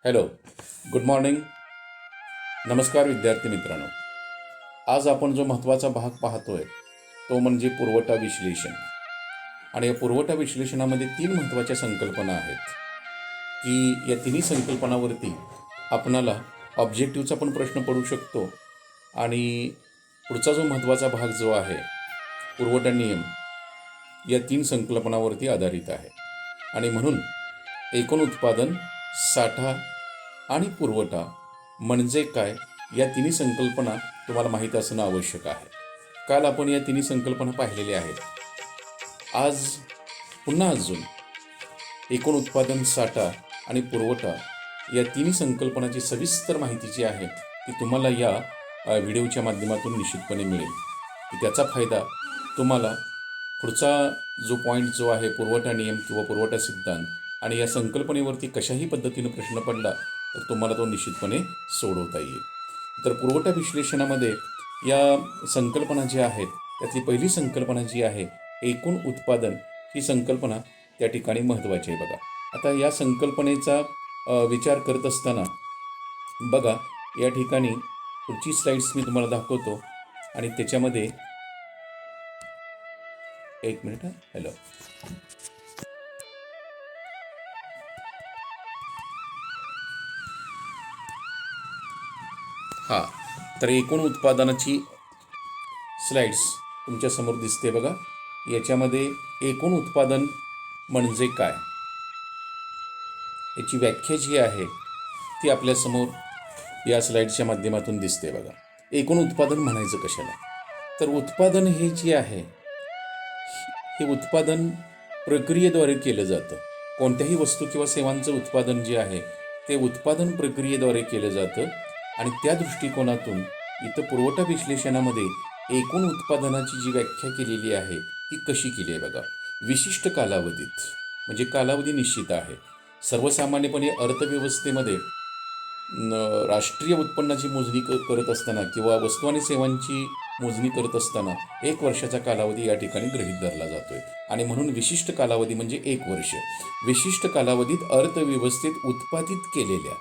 Hello, good morning. नमस्कार विद्यार्थी मित्रांनो. आज आपण जो महत्त्वाचा भाग पाहतोय तो म्हणजे पुरवठा विश्लेषण. आणि या पुरवठा विश्लेषणामध्ये 3 महत्त्वाच्या संकल्पना आहेत की या तिन्ही संकल्पनावरती आपणाला ऑब्जेक्टिव्हचा पण प्रश्न पडू शकतो. आणि पुढचा जो महत्त्वाचा भाग जो आहे पुरवठा नियम, या 3 संकल्पनावरती आधारित आहे. आणि म्हणून एकूण उत्पादन, साठा आणि पुरवठा म्हणजे काय, या तिन्ही संकल्पना तुम्हाला माहीत असणं आवश्यक आहे. काल आपण या तिन्ही संकल्पना पाहिलेल्या आहेत. आज पुन्हा अजून एकूण उत्पादन, साठा आणि पुरवठा या तिन्ही संकल्पनाची सविस्तर माहिती जी आहे ती तुम्हाला या व्हिडिओच्या माध्यमातून निश्चितपणे मिळेल. की त्याचा फायदा तुम्हाला पुढचा जो पॉईंट जो आहे पुरवठा नियम किंवा पुरवठा सिद्धांत, आणि या संकल्पनेवरती कशाही पद्धतीनं प्रश्न पडला तर तुम्हाला तो निश्चितपणे सोडवता येईल. तर पुरवठा विश्लेषणामध्ये या संकल्पना ज्या आहेत त्यातली पहिली संकल्पना जी आहे एकूण उत्पादन, ही संकल्पना त्या ठिकाणी महत्त्वाची आहे. बघा, आता या संकल्पनेचा विचार करत असताना बघा, या ठिकाणी पुढची स्लाइड्स मी तुम्हाला दाखवतो आणि त्याच्यामध्ये एक मिनिट. हॅलो, हां, तर एकूण उत्पादनाची स्लाइड्स तुमच्यासमोर दिसते बघा. याच्यामध्ये एकूण उत्पादन म्हणजे काय, याची व्याख्या जी आहे ती आपल्यासमोर या स्लाइडच्या माध्यमातून दिसते बघा. एकूण उत्पादन म्हणायचं कशाला, तर उत्पादन हे जे आहे हे उत्पादन प्रक्रियेद्वारे केलं जातं. कोणत्याही वस्तू किंवा सेवांचं उत्पादन जे आहे ते उत्पादन प्रक्रियेद्वारे केलं जातं. आणि त्या दृष्टिकोनातून इथं पुरवठा विश्लेषणामध्ये एकूण उत्पादनाची जी व्याख्या केलेली आहे ती कशी केली आहे बघा. विशिष्ट कालावधीत, म्हणजे कालावधी निश्चित आहे. सर्वसामान्यपणे अर्थव्यवस्थेमध्ये राष्ट्रीय उत्पन्नाची मोजणी करत असताना किंवा वस्तू आणि सेवांची मोजणी करत असताना 1 वर्षाचा कालावधी या ठिकाणी गृहीत धरला जातोय. आणि म्हणून विशिष्ट कालावधी म्हणजे 1 वर्ष. विशिष्ट कालावधीत अर्थव्यवस्थेत उत्पादित केलेल्या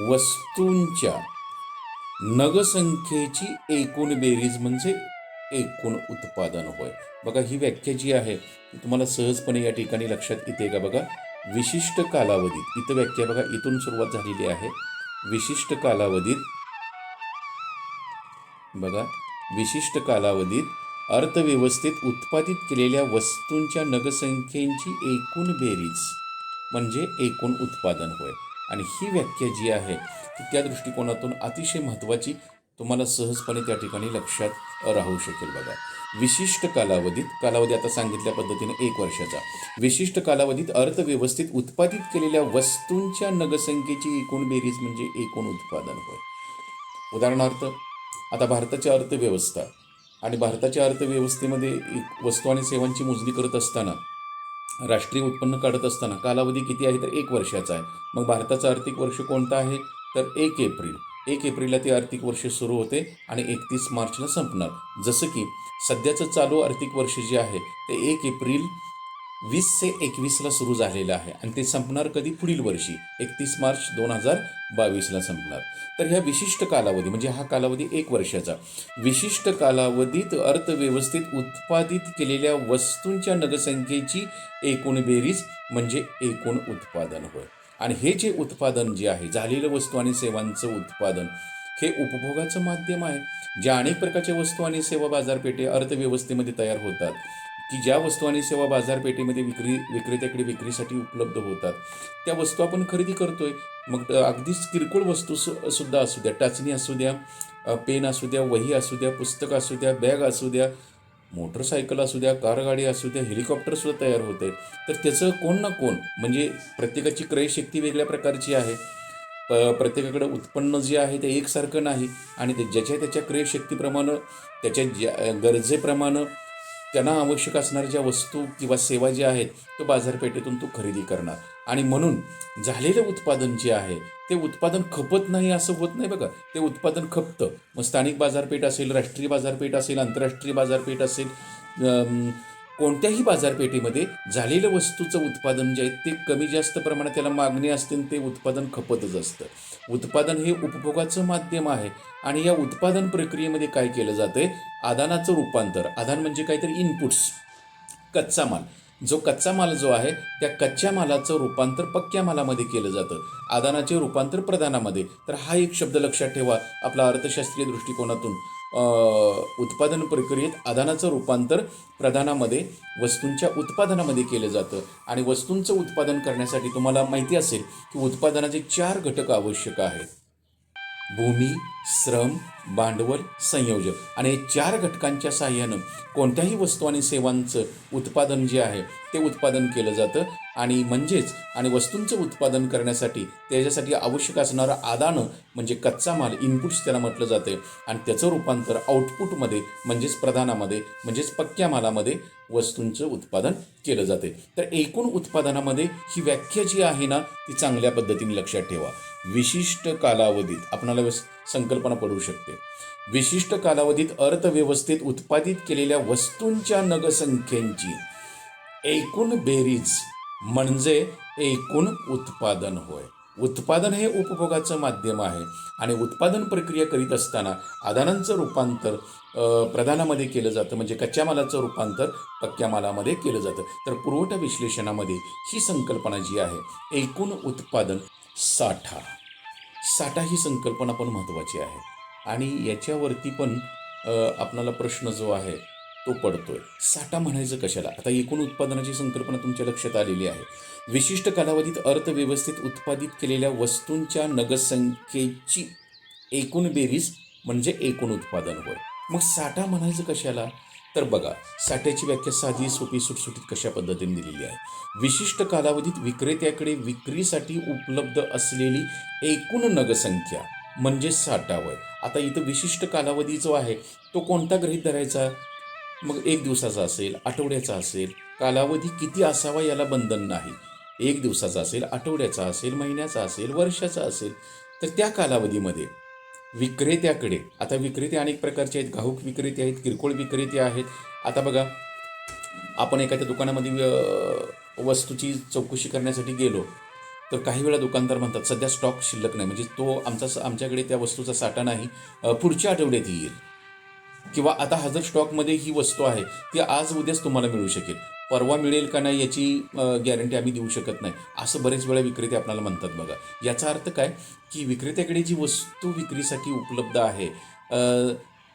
वस्तूंच्या नगसंख्येची एकूण बेरीज म्हणजे एकूण उत्पादन होय. बघा, ही व्याख्या जी आहे ती तुम्हाला सहजपणे या ठिकाणी लक्षात येते का बघा. विशिष्ट कालावधीत, इथं व्याख्या बघा, इथून सुरुवात झालेली आहे. विशिष्ट कालावधीत बघा, विशिष्ट कालावधीत अर्थव्यवस्थेत उत्पादित केलेल्या वस्तूंच्या नगसंख्येची एकूण बेरीज म्हणजे एकूण उत्पादन होय. आणि ही व्याख्या जी आहे ती त्या दृष्टिकोनातून अतिशय महत्त्वाची, तुम्हाला सहजपणे त्या ठिकाणी लक्षात राहू शकेल बघा. विशिष्ट कालावधीत, कालावधी आता सांगितल्या पद्धतीने 1 वर्षाचा, विशिष्ट कालावधीत अर्थव्यवस्थेत उत्पादित केलेल्या वस्तूंच्या नगसंख्येची एकूण बेरीज म्हणजे एकूण उत्पादन होय. उदाहरणार्थ, आता भारताची अर्थव्यवस्था, आणि भारताच्या अर्थव्यवस्थेमध्ये वस्तू आणि सेवांची मोजणी करत असताना, राष्ट्रीय उत्पन्न काढत असताना कालावधी किती आहे तर 1 वर्षाचा आहे. मग भारताचं आर्थिक वर्ष कोणतं आहे तर 1 एप्रिल. 1 एप्रिलला ते आर्थिक वर्ष सुरू होते आणि 31 मार्चला संपणार. जसं की सध्याचं चालू आर्थिक वर्ष जे आहे ते 1 एप्रिल 20 ते 21ला सुरू झालेलं आहे आणि ते संपणार कधी, पुढील वर्षी 31 मार्च 2022ला संपणार. तर ह्या विशिष्ट कालावधी म्हणजे हा कालावधी 1 वर्षाचा, विशिष्ट कालावधीत अर्थव्यवस्थेत उत्पादित केलेल्या वस्तूंच्या नगसंख्येची एकूण बेरीज म्हणजे एकूण उत्पादन होय. आणि हे जे उत्पादन जे आहे, झालेलं वस्तू आणि सेवांचं उत्पादन, हे उपभोगाचं माध्यम आहे. ज्या अनेक प्रकारच्या वस्तू आणि सेवा बाजारपेठे अर्थव्यवस्थेमध्ये तयार होतात, की ज्या वस्तू आणि सेवा बाजारपेठेमध्ये विक्रेत्याकडे विक्रीसाठी उपलब्ध होतात, त्या वस्तू आपण खरेदी करतोय. मग अगदीच किरकोळ वस्तू सुद्धा असू द्या, टाचणी असू द्या, पेन असू द्या, वही असू द्या, पुस्तक असू द्या, बॅग असू द्या, मोटरसायकल असू द्या, कारगाडी असू द्या, हेलिकॉप्टरसुद्धा तयार होते. तर त्याचं कोण ना कोण, म्हणजे प्रत्येकाची क्रयशक्ती वेगळ्या प्रकारची आहे. प्रत्येकाकडे उत्पन्न जे आहे ते एकसारखं नाही. आणि ते ज्याच्या त्याच्या क्रयशक्तीप्रमाणे, त्याच्या गरजेप्रमाणे त्यांना आवश्यक असणाऱ्या ज्या वस्तू किंवा सेवा ज्या आहेत तो बाजारपेठेतून तो खरेदी करणार. आणि म्हणून झालेलं उत्पादन जे आहे ते उत्पादन खपत नाही असं होत नाही बघा. ते उत्पादन खपतं. मग स्थानिक बाजारपेठ असेल, राष्ट्रीय बाजारपेठ असेल, आंतरराष्ट्रीय बाजारपेठ असेल, कोणत्याही बाजारपेठेमध्ये झालेलं वस्तूचं उत्पादन जे आहे ते कमी जास्त प्रमाणात त्याला मागणी असते आणि ते उत्पादन खपतच असतं. उत्पादन हे उपभोगाचं माध्यम आहे आणि या उत्पादन प्रक्रियेमध्ये काय केलं जातंय, आदानाचं रूपांतर. आदान म्हणजे काहीतरी इनपुट्स, कच्चा माल. जो कच्चा माल जो आहे त्या कच्च्या मालाचं रूपांतर पक्क्या मालामध्ये केलं जातं, आदानाचे रूपांतर प्रदानामध्ये. तर हा एक शब्द लक्षात ठेवा आपला अर्थशास्त्रीय दृष्टिकोनातून. उत्पादन प्रक्रियेत आदानाचं रूपांतर प्रदानामध्ये, वस्तूंच्या उत्पादनामध्ये केलं जातं. आणि वस्तूंचं उत्पादन करण्यासाठी तुम्हाला माहिती असेल की उत्पादनाचे 4 घटक आवश्यक आहेत: भूमी, श्रम, भांडवल, संयोजक. आणि 4 घटकांच्या साहाय्यानं कोणत्याही वस्तू आणि सेवांचं उत्पादन जे आहे ते उत्पादन केलं जातं. आणि वस्तूंचं उत्पादन करण्यासाठी त्याच्यासाठी आवश्यक असणारं आदानं म्हणजे कच्चा माल, इनपुट्स त्याला म्हटलं जाते, आणि त्याचं रूपांतर आउटपुटमध्ये म्हणजेच प्रदानामध्ये म्हणजेच पक्क्या मालामध्ये वस्तूंचं उत्पादन केलं जाते. तर एकूण उत्पादनामध्ये ही व्याख्या जी आहे ना ती चांगल्या पद्धतीने लक्षात ठेवा. विशिष्ट कालावधीत आपणाला संकल्पना पडू शकते. विशिष्ट कालावधीत अर्थव्यवस्थेत उत्पादित केलेल्या वस्तूंच्या नगसंख्येची एकूण बेरीज म्हणजे एकूण उत्पादन होय. उत्पादन हे उपभोगाचं माध्यम आहे आणि उत्पादन प्रक्रिया करीत असताना आदानांचं रूपांतर प्रदानामध्ये केलं जातं, म्हणजे कच्च्या मालाचं रूपांतर पक्क्या मालामध्ये केलं जातं. तर पुरवठा विश्लेषणामध्ये ही संकल्पना जी आहे एकूण उत्पादन, साठा ही संकल्पना पण महत्त्वाची आहे. आणि याच्यावरती पण आपणाला प्रश्न जो आहे तो पडतोय, साठा म्हणायचं कशाला. आता एकूण उत्पादनाची संकल्पना तुमच्या लक्षात आलेली आहे. विशिष्ट कालावधीत अर्थव्यवस्थेत उत्पादित केलेल्या वस्तूंच्या नगसंख्येची एकूण बेरीज म्हणजे एकूण उत्पादन होय. मग साठा म्हणायचं कशाला, तर बघा साठ्याची व्याख्या साधी, सोपी, सुटसुटीत कशा पद्धतीने दिलेली आहे. विशिष्ट कालावधीत विक्रेत्याकडे विक्रीसाठी उपलब्ध असलेली एकूण नगसंख्या म्हणजे साठा होय. आता इथं विशिष्ट कालावधी जो आहे तो कोणता गृहीत धरायचा, मग 1 दिवसाचा असेल, आठवड्याचा असेल, कालावधी किती असावा याला बंधन नाही. 1 दिवसाचा असेल, आठवड्याचा असेल, महिन्याचा असेल, वर्षाचा असेल, तर त्या कालावधीमध्ये विक्रेत्याकडे, आता विक्रेते अनेक प्रकारचे आहेत, घाऊक विक्रेते आहेत, किरकोळ विक्रेते आहेत. आता बघा आपण एखाद्या दुकानामध्ये वस्तूची चौकशी करण्यासाठी गेलो तर काही वेळा दुकानदार म्हणतात सध्या स्टॉक शिल्लक नाही, म्हणजे आमच्याकडे त्या वस्तूचा साठा नाही, पुढच्या आठवड्यात येईल, किंवा आता हजर स्टॉकमध्ये ही वस्तू आहे ती आज उद्याच तुम्हाला मिळू शकेल, परवा मिळेल का नाही याची गॅरंटी आम्ही देऊ शकत नाही, असं बरेच वेळा विक्रेते आपल्याला म्हणतात. बघा याचा अर्थ काय की विक्रेत्याकडे जी वस्तू विक्रीसाठी उपलब्ध आहे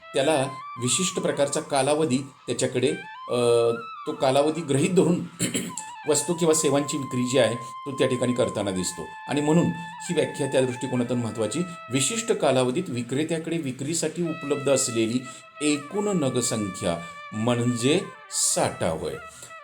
त्याला विशिष्ट प्रकारचा कालावधी त्याच्याकडे तो कालावधी गृहीत धरून वस्तू किंवा सेवांची विक्री जी आहे तो त्या ठिकाणी करताना दिसतो. आणि म्हणून ही व्याख्या त्या दृष्टिकोनातून महत्त्वाची. विशिष्ट कालावधीत विक्रेत्याकडे विक्रीसाठी उपलब्ध असलेली एकूण नगसंख्या म्हणजे साठा होय.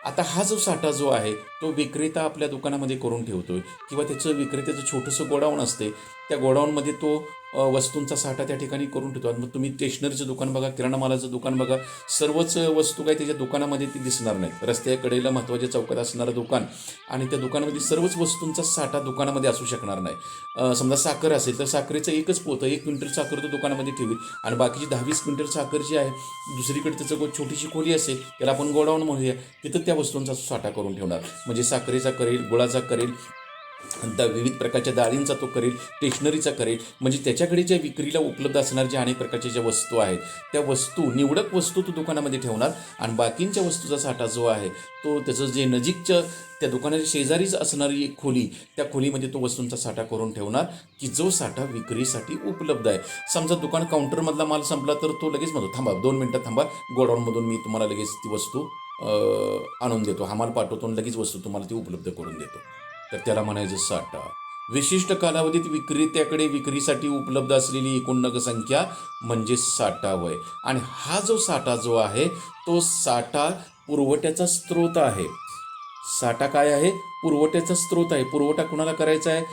आता हा जो साठा जो आहे तो विक्रेता आपल्या दुकानामध्ये करून ठेवतोय, किंवा विक्रेत्याचं छोटंसं गोडाऊन असते, त्या गोडाऊनमध्ये तो वस्तूंचा साठा त्या ठिकाणी करून ठेवतो. मग तुम्ही स्टेशनरीचं दुकान बघा, किराणा मालाचं दुकान बघा, सर्वच वस्तू काय त्याच्या दुकानामध्ये ती दिसणार नाही. रस्त्याकडेला महत्त्वाच्या चौकात असणारं दुकान आणि त्या दुकानामध्ये सर्वच वस्तूंचा साठा दुकानामध्ये असू शकणार नाही. समजा साखर असेल तर साखरेचं एकच पोतं, 1 क्विंटल साखर तो दुकानामध्ये ठेवी, आणि बाकीची 10-20 क्विंटल साखर जी आहे दुसरीकडे त्याचं छोटीशी खोली असेल, त्याला आपण गोडाऊन म्हणूया, तिथं त्या वस्तूंचा साठा करून ठेवणार. म्हणजे साखरेचा करेल, गुळाचा करेल, विविध प्रकारच्या डाळींचा तो करेल, स्टेशनरीचा करेल, म्हणजे त्याच्याकडे ज्या विक्रीला उपलब्ध असणाऱ्या ज्या अनेक प्रकारच्या ज्या वस्तू आहेत त्या वस्तू, निवडक वस्तू तो दुकानामध्ये ठेवणार. आणि बाकींच्या वस्तूचा साठा जो आहे तो त्याचं जे नजीकच्या त्या दुकानाच्या शेजारीच असणारी एक खोली, त्या खोलीमध्ये तो वस्तूंचा साठा करून ठेवणार की जो साठा विक्रीसाठी उपलब्ध आहे. समजा दुकान काउंटरमधला माल संपला तर तो लगेच म्हणतो थांबा 2 मिनटं थांबा, गोडाऊनमधून मी तुम्हाला लगेच ती वस्तू आणून देतो, हा माल पाठवतो आणि लगेच वस्तू तुम्हाला ती उपलब्ध करून देतो. तर त्याला म्हणायचं साठा. विशिष्ट कालावधीत विक्रेत्याकडे विक्रीसाठी उपलब्ध असलेली एकूण नगसंख्या म्हणजे साठा होय. आणि हा जो साठा जो आहे तो साठा पुरवठ्याचा स्रोत आहे. साठा काय आहे? पुरवठ्याचा स्रोत आहे. पुरवठा कुणाला करायचा आहे?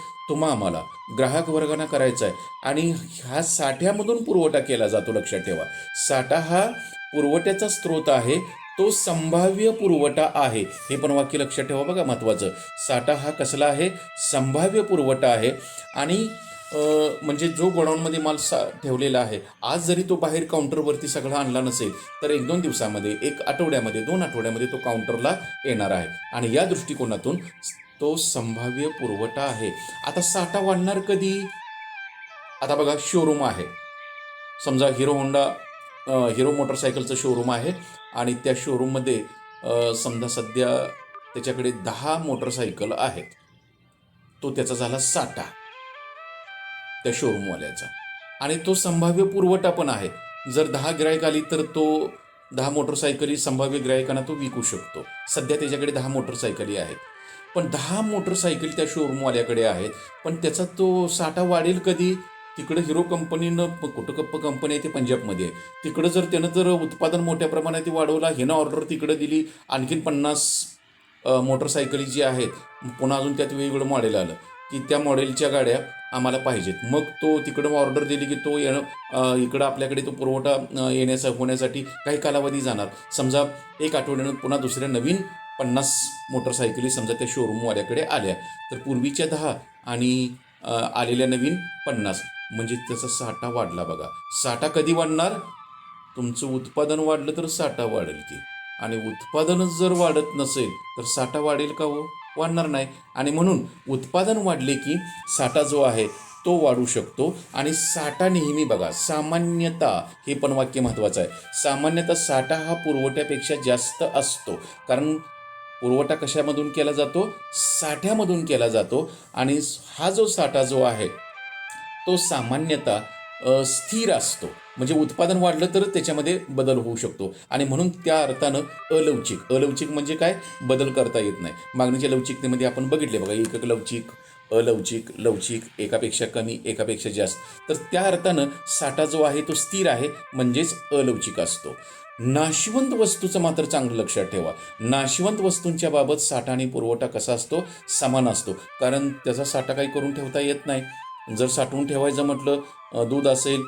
आम्हाला ग्राहक वर्गांना करायचा आहे. आणि ह्या साठ्यामधून पुरवठा केला जातो. लक्षात ठेवा, साठा हा पुरवठ्याचा स्रोत आहे, तो संभाव्य पुरवठा आहे. हे पण वाक्य लक्षात ठेवा बघा, महत्त्वाचं. साठा हा कसला आहे? संभाव्य पुरवठा आहे. आणि म्हणजे जो गोडाऊनमध्ये माल ठेवलेला आहे, आज जरी तो बाहेर काउंटरवरती सगळा आणला नसेल तर 1-2 दिवसामध्ये, 1 आठवड्यामध्ये, 2 आठवड्यामध्ये तो काउंटरला येणार आहे. आणि या दृष्टिकोनातून तो संभाव्य पुरवठा आहे. आता साठा वाढणार कधी? आता बघा, शोरूम आहे. समजा हिरो मोटरसायकलचं शोरूम आहे आणि त्या शोरूममध्ये समजा सध्या त्याच्याकडे 10 मोटरसायकल आहेत. तो त्याचा झाला साठा त्या शोरूमवाल्याचा. आणि तो संभाव्य पुरवठा पण आहे. जर 10 गिराईक आली तर तो 10 मोटरसायकली संभाव्य गिरायकांना तो विकू शकतो. सध्या त्याच्याकडे 10 मोटरसायकली आहेत. पण 10 मोटरसायकल त्या शोरूमवाल्याकडे आहेत, पण त्याचा तो साठा वाढेल कधी? तिकडं हिरो कंपनीनं, कुठं कंपनी आहे ते पंजाबमध्ये आहे, तिकडं जर त्यानं जर उत्पादन मोठ्या प्रमाणात वाढवला, ह्यानं ऑर्डर तिकडं दिली, आणखीन 50 मोटरसायकली जी आहेत, पुन्हा अजून त्यात वेगवेगळं मॉडेल आलं की त्या मॉडेलच्या गाड्या आम्हाला पाहिजेत, मग तो तिकडं ऑर्डर दिली की तो इकडं आपल्याकडे तो पुरवठा होण्यासाठी काही कालावधी जाणार. समजा 1 आठवड्यानं पुन्हा दुसऱ्या नवीन 50 मोटरसायकली समजा त्या शोरूमवाल्याकडे आल्या, तर पूर्वीच्या 10 आणि आलेल्या नवीन 50, म्हणजे त्याचा साठा वाढला. बघा, साठा कधी वाढणार? तुमचं उत्पादन वाढलं तर साठा वाढेल की, आणि उत्पादनच जर वाढत नसेल तर साठा वाढेल का हो? वाढणार नाही. आणि म्हणून उत्पादन वाढले की साठा जो आहे तो वाढू शकतो. आणि साठा नेहमी बघा, सामान्यतः, हे पण वाक्य महत्त्वाचं आहे, सामान्यतः साठा हा पुरवठ्यापेक्षा जास्त असतो. कारण पुरवठा कशामधून केला जातो? साठ्यामधून केला जातो. आणि हा जो साठा जो आहे तो सामान्यतः स्थिर असतो. म्हणजे उत्पादन वाढलं तर त्याच्यामध्ये बदल होऊ शकतो. आणि म्हणून त्या अर्थानं अलवचिक म्हणजे काय? बदल करता येत नाही. मागणीच्या लवचिकतेमध्ये आपण बघितले बघा, एकक लवचिक, अलवचिक, लवचिक, एकापेक्षा कमी, एकापेक्षा जास्त. तर त्या अर्थानं साठा जो आहे तो स्थिर आहे, म्हणजेच अलवचिक असतो. नाशवंत वस्तूचं मात्र चांगलं लक्षात ठेवा. नाशवंत वस्तूंच्या बाबत साठा आणि पुरवठा कसा असतो? समान असतो. कारण त्याचा साठा काही करून ठेवता येत नाही. जर साठवून ठेवायचं म्हटलं, दूध असेल,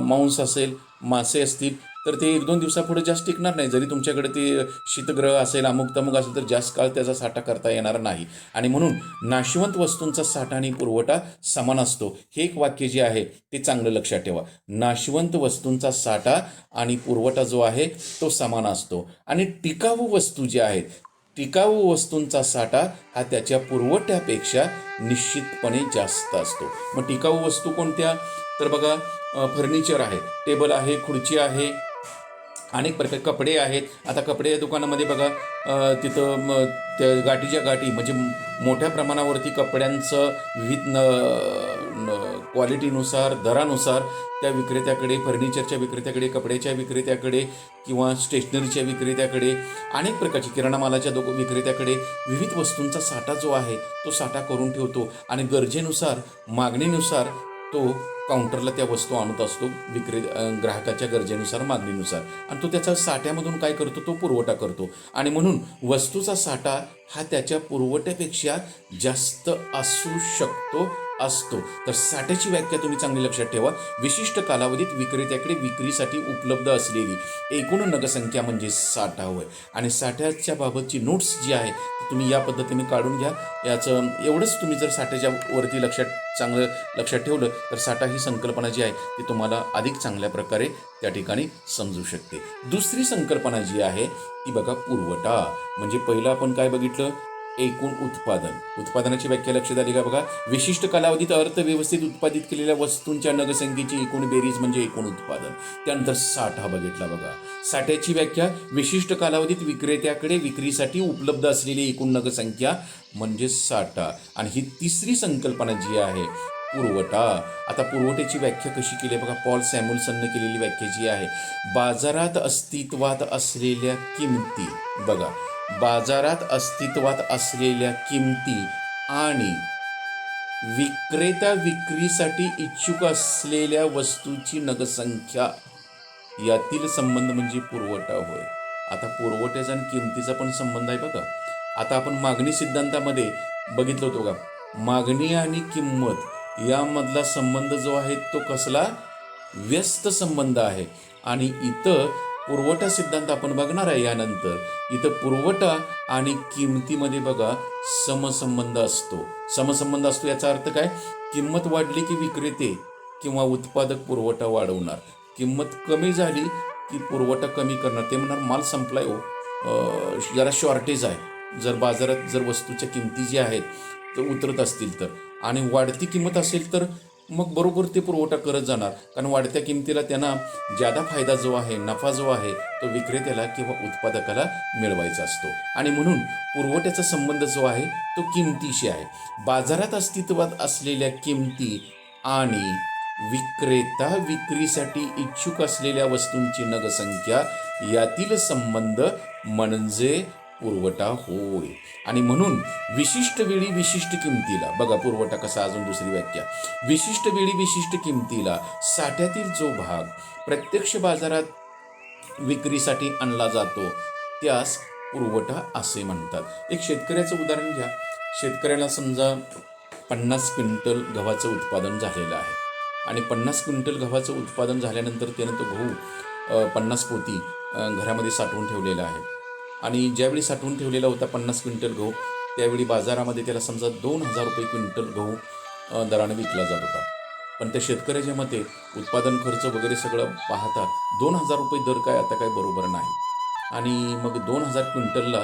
मांस असेल, मासे असतील, तर ते 1-2 दिवसापुढे जास्त टिकणार नाही. जरी तुमच्याकडे ते शीतगृह असेल, अमुक तमुक असेल, तर जास्त काळ त्याचा साठा करता येणार नाही. आणि म्हणून नाशवंत वस्तूंचा साठा आणि पुरवठा समान असतो. हे एक वाक्य जे आहे ते चांगलं लक्षात ठेवा. नाशवंत वस्तूंचा साठा आणि पुरवठा जो आहे तो समान असतो. आणि टिकाऊ वस्तू ज्या आहेत, टिकाऊ वस्तूंचा साठा हा त्याच्या पुरवठ्यापेक्षा निश्चितपणे जास्त असतो. मग टिकाऊ वस्तू कोणत्या? तर बघा, फर्निचर आहे, टेबल आहे, खुर्ची आहे, अनेक प्रकार, कपडे आहेत. आता कपडे दुकानामध्ये बघा, तिथं त्या गाठीच्या गाठी, म्हणजे मोठ्या प्रमाणावरती कपड्यांचं विविध क्वालिटीनुसार, दरानुसार त्या विक्रेत्याकडे, फर्निचरच्या विक्रेत्याकडे, कपड्याच्या विक्रेत्याकडे किंवा स्टेशनरीच्या विक्रेत्याकडे, अनेक प्रकारची किराणा मालाच्या विक्रेत्याकडे विविध वस्तूंचा साठा जो आहे तो साठा करून ठेवतो. आणि गरजेनुसार, मागणीनुसार तो काउंटरला त्या वस्तू आणत असतो, ग्राहकाच्या गरजेनुसार, मागणीनुसार. आणि तो त्याचा साठ्यामधून काय करतो? तो पुरवठा करतो. आणि म्हणून वस्तूचा साठा हा त्याच्या पुरवठ्यापेक्षा जास्त असतो. तर साठ्याची व्याख्या तुम्ही चांगली लक्षात ठेवा. विशिष्ट कालावधीत विक्रेत्याकडे विक्रीसाठी उपलब्ध असलेली एकूण नगसंख्या म्हणजे साठा होय. आणि साठ्याच्या बाबतची नोट्स जी आहे ती तुम्ही या पद्धतीने काढून घ्या. याचं एवढंच, तुम्ही जर साठ्याच्या वरती चांगलं लक्षात ठेवलं तर साठा ही संकल्पना जी आहे ती तुम्हाला अधिक चांगल्या प्रकारे त्या ठिकाणी समजू शकते. दुसरी संकल्पना जी आहे ती बघा, पुरवठा. म्हणजे पहिलं आपण काय बघितलं? एकूण उत्पादन. उत्पादनाची व्याख्या लक्षात आली का? बघा, विशिष्ट कालावधीत अर्थव्यवस्थेत उत्पादित केलेल्या वस्तूंच्या नगसंख्येची एकूण बेरीज म्हणजे एकूण उत्पादन. त्यानंतर साठा बघितला. बघा, साठ्याची व्याख्या, विशिष्ट कालावधीत विक्रेत्याकडे विक्रीसाठी उपलब्ध असलेली एकूण नगसंख्या म्हणजे साठा. आणि ही तिसरी संकल्पना जी आहे, पुरवठा. आता पुरवठ्याची व्याख्या कशी केली बघा, पॉल सॅम्युएल्सनने केलेली व्याख्या जी आहे, बाजारात अस्तित्वात असलेल्या किमती. बघा, बाजारात अस्तित्वात असलेल्या किमती आणि विक्रेता विक्रीसाठी इच्छुक असलेल्या वस्तूची नगसंख्या यातील संबंध म्हणजे पुरवठा होय. आता पुरवठ्याचा आणि किमतीचा पण संबंध आहे बघा. आता आपण मागणी सिद्धांतामध्ये बघितलं होतं बघा, मागणी आणि किंमत यामधला संबंध जो आहे तो कसला? व्यस्त संबंध आहे. आणि इथं पुरवठा सिद्धांत आपण बघणार आहे यानंतर. इथं पुरवठा आणि किमतीमध्ये बघा समसंबंध असतो. समसंबंध असतो याचा अर्थ काय? किंमत वाढली की विक्रेते किंवा उत्पादक पुरवठा वाढवणार, किंमत कमी झाली की पुरवठा कमी करणार. ते म्हणणार माल संपलाय हो, जरा शॉर्टेज आहे. जर बाजारात जर वस्तूच्या किमती ज्या आहेत तर उतरत असतील तर, आणि वाढती किंमत असेल तर मग बरोबर ते पुरवठा करत जाणार. कारण वाढत्या किमतीला त्यांना ज्यादा फायदा जो आहे, नफा जो आहे तो विक्रेत्याला किंवा उत्पादकाला मिळवायचा असतो. आणि म्हणून पुरवठ्याचा संबंध जो आहे तो किमतीशी आहे. बाजारात अस्तित्वात असलेल्या किमती आणि विक्रेता विक्रीसाठी इच्छुक असलेल्या वस्तूंची नगसंख्या यातील संबंध म्हणजे पुरवठा होय. आणि म्हणून विशिष्ट वेळी विशिष्ट किमतीला, बघा पुरवठा कसा, अजून दुसरी व्याख्या, विशिष्ट वेळी विशिष्ट किमतीला साठ्यातील जो भाग प्रत्यक्ष बाजारात विक्रीसाठी आणला जातो त्यास पुरवठा असे म्हणतात. एक शेतकऱ्याचं उदाहरण घ्या. शेतकऱ्याला समजा 50 क्विंटल गव्हाचं उत्पादन झालेलं आहे आणि 50 क्विंटल गव्हाचं उत्पादन झाल्यानंतर त्यानं तो गहू 50 पोती घरामध्ये साठवून ठेवलेला आहे. आणि ज्यावेळी साठवून ठेवलेला होता 50 क्विंटल गहू, त्यावेळी बाजारामध्ये त्याला समजा 2,000 रुपये क्विंटल गहू दराने विकला जात होता. पण त्या शेतकऱ्याच्या मते उत्पादन खर्च वगैरे सगळं पाहता 2,000 रुपये दर काय आता काय बरोबर नाही. आणि मग 2,000 क्विंटलला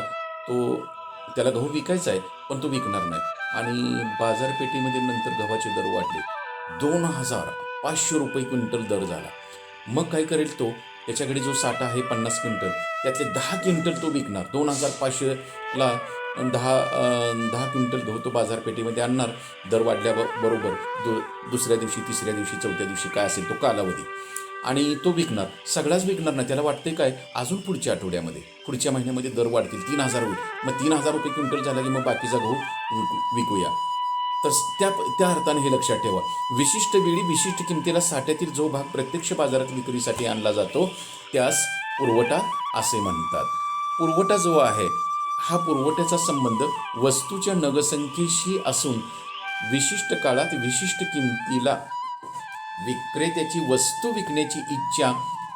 त्याला गहू विकायचा आहे पण तो विकणार नाही. आणि बाजारपेठेमध्ये नंतर गव्हाचे दर वाढले, 2,500 रुपये क्विंटल दर झाला. मग काय करेल तो? त्याच्याकडे जो साठा आहे 50 क्विंटल, त्यातले 10 क्विंटल तो विकणार. 2,500ला 10 क्विंटल गहू तो बाजारपेठेमध्ये आणणार. दर वाढल्याबरोबर दुसऱ्या दिवशी, तिसऱ्या दिवशी, चौथ्या दिवशी काय असेल तो कालावधी, आणि तो विकणार. सगळाच विकणार नाही. त्याला वाटते काय, अजून पुढच्या आठवड्यामध्ये, पुढच्या महिन्यामध्ये दर वाढतील, 3,000 होईल. मग 3,000 रुपये क्विंटल झाला की मग बाकीचा गहू विकूया. तर त्या अर्थाने हे लक्षात ठेवा, विशिष्ट वेळी विशिष्ट किमतीला साठ्यातील जो भाग प्रत्यक्ष बाजारात विक्रीसाठी आणला जातो त्यास पुरवठा असे म्हणतात. पुरवठा जो आहे हा पुरवठ्याचा संबंध वस्तूच्या नगसंख्येशी असून विशिष्ट काळात विशिष्ट किमतीला विक्रेत्याची वस्तू विकण्याची इच्छा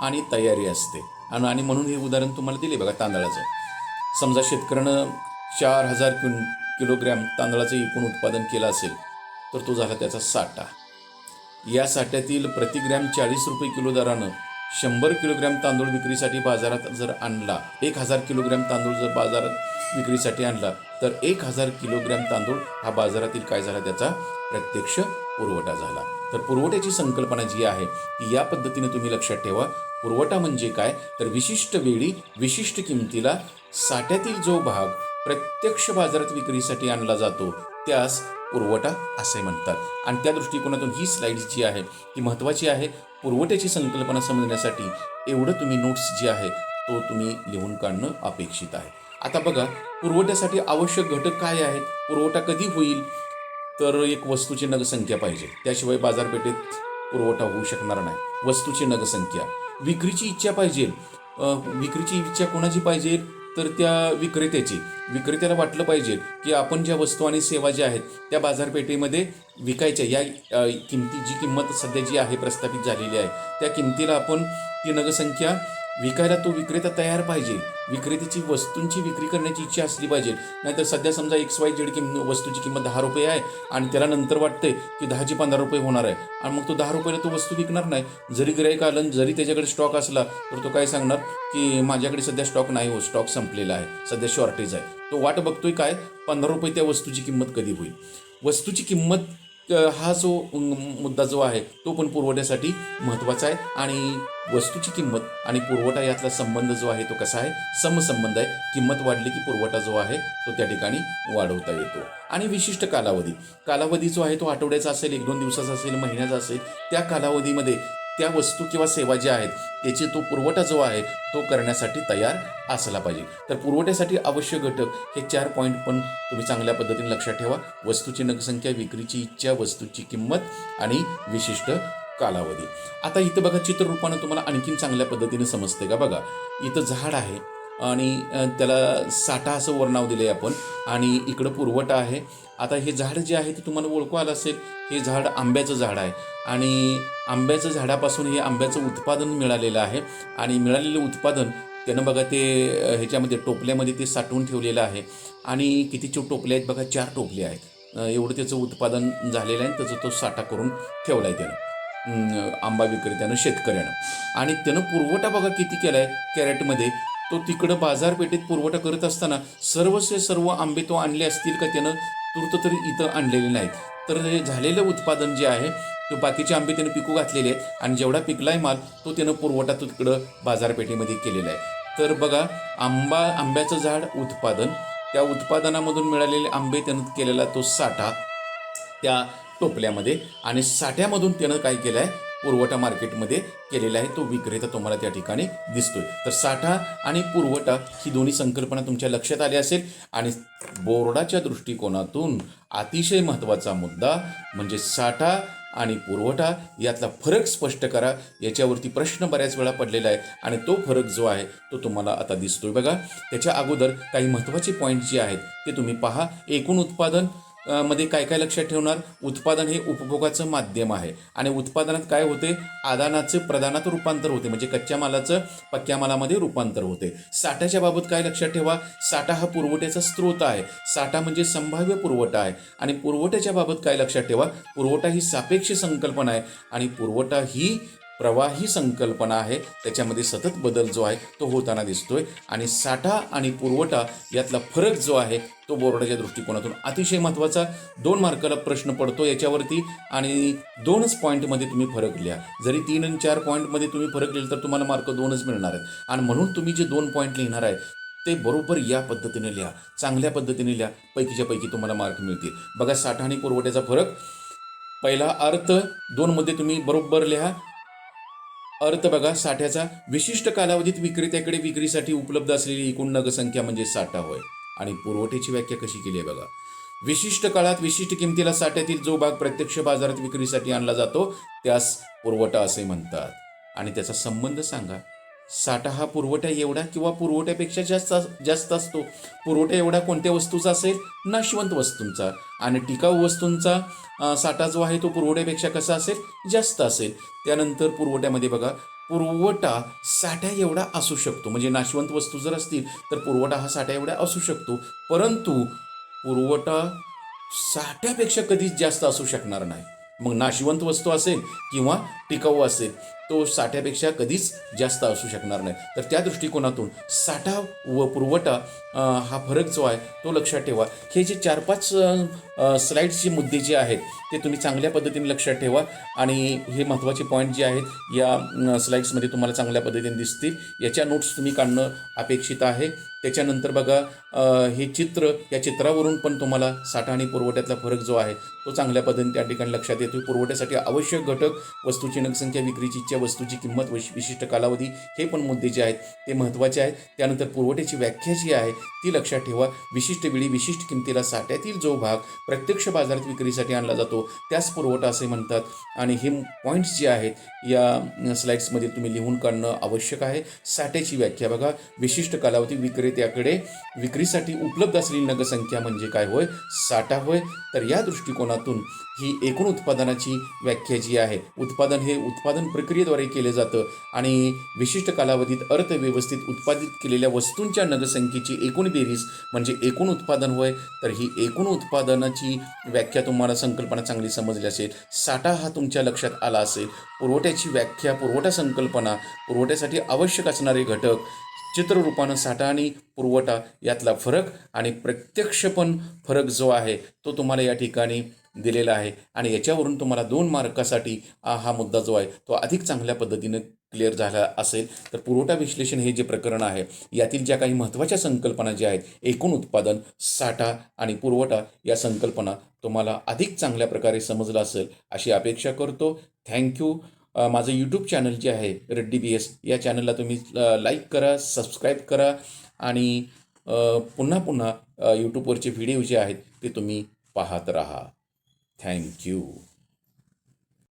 आणि तयारी असते. आणि म्हणून हे उदाहरण तुम्हाला दिले बघा तांदळाचं. समजा शेतकऱ्यानं 4,000 किलोग्रॅम तांदळाचं एकूण उत्पादन केलं असेल तर तो झाला त्याचा साठा. या साठ्यातील प्रतिग्रॅम 40 रुपये किलो दरानं 100 किलोग्रॅम तांदूळ विक्रीसाठी बाजारात जर आणला, 1,000 किलोग्रॅम तांदूळ जर बाजारात विक्रीसाठी आणला तर 1,000 किलोग्रॅम तांदूळ हा बाजारातील काय झाला, त्याचा प्रत्यक्ष पुरवठा झाला. तर पुरवठ्याची संकल्पना जी आहे ती या पद्धतीने तुम्ही लक्षात ठेवा. पुरवठा म्हणजे काय, तर विशिष्ट वेळी विशिष्ट किमतीला साठ्यातील जो भाग प्रत्यक्ष बाजारात विक्रीसाठी आणला जातो त्यास पुरवठा असे म्हणतात. आणि त्या दृष्टिकोनातून ही स्लाइड जी आहे ती महत्त्वाची आहे. पुरवठ्याची संकल्पना समजण्यासाठी एवढं तुम्ही नोट्स जे आहे तो तुम्ही लिहून काढणं अपेक्षित आहे. आता बघा, पुरवठ्यासाठी आवश्यक घटक काय आहेत? पुरवठा कधी होईल, तर एक वस्तूची नगसंख्या पाहिजे, त्याशिवाय बाजारपेठेत पुरवठा होऊ शकणार नाही. वस्तूची नगसंख्या, विक्रीची इच्छा पाहिजे. विक्रीची इच्छा कोणाची पाहिजे, तर त्या विक्रेत्याला वाटलं पाहिजे की आपण ज्या वस्तू आणि सेवा ज्या आहेत त्या बाजारपेठेमध्ये विकायच्या, या जी किंमत सध्या जी आहे प्रस्थापित झालेली आहे त्या किमतीला आपण ती नगसंख्या विकायला तो विक्रेता तयार पाहिजे. विक्रेत्याची वस्तूंची विक्री करण्याची इच्छा असली पाहिजे. नाहीतर सध्या समजा XYZ वस्तूची किंमत 10 रुपये आहे आणि त्याला नंतर वाटते की 10ची 15 रुपये होणार आहे आणि मग तो 10 रुपयाला तो वस्तू विकणार नाही. जरी गिराईक आलं, जरी त्याच्याकडे स्टॉक असला तर तो काय सांगणार की माझ्याकडे सध्या स्टॉक नाही, हो स्टॉक संपलेला आहे, सध्या शॉर्टेज आहे. तो वाट बघतोय काय, 15 रुपये त्या वस्तूची किंमत कधी होईल. वस्तूची किंमत हा जो मुद्दा जो आहे तो पण पुरवठ्यासाठी महत्त्वाचा आहे. आणि वस्तूची किंमत आणि पुरवठा यातला संबंध जो आहे तो कसा आहे, समसंबंध आहे. किंमत वाढली की पुरवठा जो आहे तो त्या ठिकाणी वाढवता येतो. आणि विशिष्ट कालावधी जो आहे तो आठवड्याचा असेल, 1-2 दिवसाचा असेल, महिन्याचा असेल, त्या कालावधीमध्ये त्या वस्तू किंवा सेवा ज्या आहेत त्याची तो पुरवठा जो आहे तो करण्यासाठी तयार असला पाहिजे. तर पुरवठ्यासाठी आवश्यक घटक हे 4 पॉईंट पण तुम्ही चांगल्या पद्धतीने लक्षात ठेवा. वस्तूची नगसंख्या, विक्रीची इच्छा, वस्तूची किंमत आणि विशिष्ट कालावधी. आता इथं बघा, चित्ररूपानं तुम्हाला आणखीन चांगल्या पद्धतीने समजते का? बघा, इथं झाड आहे, आणि त्याला साठा असं वर नाव दिलं आहे आपण. आणि इकडं पुरवठा आहे. आता हे झाड जे आहे ते तुम्हाला ओळखू आलं असेल, हे झाड आंब्याचं झाड आहे आणि आंब्याचं झाडापासून हे आंब्याचं उत्पादन मिळालेलं आहे. आणि मिळालेलं उत्पादन त्यानं बघा ते ह्याच्यामध्ये टोपल्यामध्ये ते साठवून ठेवलेलं आहे. आणि कितीचे टोपले आहेत बघा, 4 टोपले आहेत. एवढं त्याचं उत्पादन झालेलं आहे. त्याचा तो साठा करून ठेवला आहे त्यानं, आंबा विक्रेत्यानं, शेतकऱ्यानं. आणि त्यानं पुरवठा बघा किती केला आहे कॅरेटमध्ये. तो तिकडं बाजारपेठेत पुरवठा करत असताना सर्वचे सर्व आंबे तो आणले असतील का त्यानं, तूर्त तरी इथं आणलेले नाहीत. तर हे झालेलं उत्पादन जे आहे तो बाकीचे आंबे त्यानं पिकू घातलेले आहेत आणि जेवढा पिकलाय माल तो त्यानं पुरवठा तो तिकडं बाजारपेठेमध्ये केलेला आहे. तर बघा, आंब्याचं झाड उत्पादन, त्या उत्पादनामधून मिळालेले आंबे त्यानं केलेला तो साठा त्या टोपल्यामध्ये, आणि साठ्यामधून त्यानं काय केलं आहे, पुरवठा मार्केटमध्ये केलेला आहे. तो विक्रेता तुम्हाला त्या ठिकाणी दिसतोय. तर साठा आणि पुरवठा ही दोन्ही संकल्पना तुमच्या लक्षात आली असेल. आणि बोर्डाच्या दृष्टिकोनातून अतिशय महत्त्वाचा मुद्दा म्हणजे साठा आणि पुरवठा यातला फरक स्पष्ट करा. याच्यावरती प्रश्न बऱ्याच वेळा पडलेला आहे आणि तो फरक जो आहे तो तुम्हाला आता दिसतोय बघा. त्याच्या अगोदर काही महत्त्वाचे पॉईंट जे आहेत ते तुम्ही पहा. एकूण उत्पादन मध्ये काय काय लक्षात ठेवणार. उत्पादन हे उपभोगाचं माध्यम आहे आणि उत्पादनात काय होते, आदानाचं प्रदानात रूपांतर होते, म्हणजे कच्च्या मालाचं पक्क्या मालामध्ये रूपांतर होते. साठ्याच्या बाबत काय लक्षात ठेवा, साठा हा पुरवठ्याचा स्रोत आहे. साठा म्हणजे संभाव्य पुरवठा आहे. आणि पुरवठ्याच्या बाबत काय लक्षात ठेवा, पुरवठा ही सापेक्ष संकल्पना आहे आणि पुरवठा ही प्रवाही संकल्पना आहे. त्याच्यामध्ये सतत बदल जो आहे तो होताना दिसतोय. आणि साठा आणि पुरवठा यातला फरक जो आहे तो बोर्डाच्या दृष्टिकोनातून अतिशय महत्त्वाचा 2 मार्काला प्रश्न पडतो याच्यावरती. आणि 2च पॉईंटमध्ये तुम्ही फरक लिहा. जरी 3 आणि 4 पॉईंटमध्ये तुम्ही फरक लिहिलं तर तुम्हाला मार्क 2च मिळणार आहेत. आणि म्हणून तुम्ही जे 2 पॉईंट लिहिणार आहे ते बरोबर या पद्धतीने लिहा, चांगल्या पद्धतीने लिहा, पैकीच्या पैकी तुम्हाला मार्क मिळतील. बघा, साठा आणि पुरवठ्याचा फरक. पहिला अर्थ, 2 मध्ये तुम्ही बरोबर लिहा. अर्थ बघा, साठ्याचा विशिष्ट कालावधीत विक्रेत्याकडे विक्रीसाठी उपलब्ध असलेली एकूण नगसंख्या म्हणजे साठा होय. आणि पुरवठ्याची व्याख्या कशी केली आहे बघा, विशिष्ट काळात विशिष्ट किमतीला साठ्यातील जो भाग प्रत्यक्ष बाजारात विक्रीसाठी आणला जातो त्यास पुरवठा असे म्हणतात. आणि त्याचा संबंध सांगा. साठा हा पुरवठा एवढा किंवा पुरवठ्यापेक्षा जास्त असतो. पुरवठा एवढा कोणत्या वस्तूचा असेल, नाशवंत वस्तूंचा. आणि टिकाऊ वस्तूंचा साठा जो आहे तो पुरवठ्यापेक्षा कसा असेल, जास्त असेल. त्यानंतर पुरवठ्यामध्ये बघा, पुरवठा साठ्या एवढा असू शकतो, म्हणजे नाशवंत वस्तू जर असतील तर पुरवठा हा साठ्या एवढा असू शकतो, परंतु पुरवठा साठ्यापेक्षा कधीच जास्त असू शकणार नाही. मग नाशवंत वस्तू असेल किंवा टिकाऊ असेल तो साठ्यापेक्षा कधीच जास्त असू शकणार नाही. तर त्या दृष्टिकोनातून साठा व पुरवठा हा फरक जो आहे तो लक्षात ठेवा. हे जे 4-5 स्लाईड्सचे मुद्दे जे आहेत ते तुम्ही चांगल्या पद्धतीने लक्षात ठेवा. आणि हे महत्त्वाचे पॉईंट जे आहेत या स्लाईड्समध्ये तुम्हाला चांगल्या पद्धतीने दिसतील. याच्या नोट्स तुम्ही काढणं अपेक्षित आहे. त्याच्यानंतर बघा, हे चित्र, या चित्रावरून पण तुम्हाला साठा आणि पुरवठ्यातला फरक जो आहे तो चांगल्या पद्धतीने त्या ठिकाणी लक्षात येतो. पुरवठ्यासाठी आवश्यक घटक, वस्तूची नगसंख्या, विक्रीची इच्छा, वस्तूची किंमत, विशिष्ट कालावधी, हे पण मुद्दे जे आहेत ते महत्त्वाचे आहेत. त्यानंतर पुरवठ्याची व्याख्या जी आहे ती लक्षात ठेवा. विशिष्ट वेळी विशिष्ट किमतीला साठ्यातील जो भाग प्रत्यक्ष बाजारात विक्रीसाठी आणला जातो त्यास पुरवठा असे म्हणतात. आणि हे पॉईंट्स जे आहेत या स्लाईड्समध्ये तुम्ही लिहून काढणं आवश्यक आहे. साठ्याची व्याख्या बघा, विशिष्ट कालावधी विक्रेत्याकडे विक्रीसाठी उपलब्ध असलेली नगसंख्या म्हणजे काय होय, साठा होय. तर या दृष्टिकोनातून ही एकूण उत्पादनाची व्याख्या जी आहे, उत्पादन हे उत्पादन प्रक्रियेद्वारे केले जातं आणि विशिष्ट कालावधीत अर्थव्यवस्थेत उत्पादित केलेल्या वस्तूंच्या नगसंख्येची एकूण बेरीज म्हणजे एकूण उत्पादन होय. तर ही एकूण उत्पादनाची व्याख्या तुम्हाला संकल्पना चांगली समजली असेल. साठा हा तुमच्या लक्षात आला असेल. पुरवठ्याची व्याख्या, पुरवठा संकल्पना, पुरवठ्यासाठी आवश्यक असणारे घटक, चित्ररूपानं साठा आणि पुरवठा यातला फरक आणि प्रत्यक्ष पण फरक जो आहे तो तुम्हाला या ठिकाणी दिलेला आहे. आणि याच्यावरून तुम्हाला 2 मार्कासाठी हा मुद्दा जो आहे तो अधिक चांगल्या पद्धतीने क्लिअर झाला असेल. तर पुरवठा विश्लेषण हे जे प्रकरण आहे यातील ज्या काही महत्त्वाच्या संकल्पना ज्या आहेत, एकूण उत्पादन, साठा आणि पुरवठा या संकल्पना तुम्हाला अधिक चांगल्या प्रकारे समजलं असेल अशी अपेक्षा करतो. थँक्यू. माझं यूट्यूब चॅनल जे आहे रेड्डी BS, या चॅनलला तुम्ही लाईक करा, सबस्क्राईब करा आणि पुन्हा पुन्हा यूट्यूबवरचे व्हिडिओ जे आहेत ते तुम्ही पाहत राहा. थँक्यू.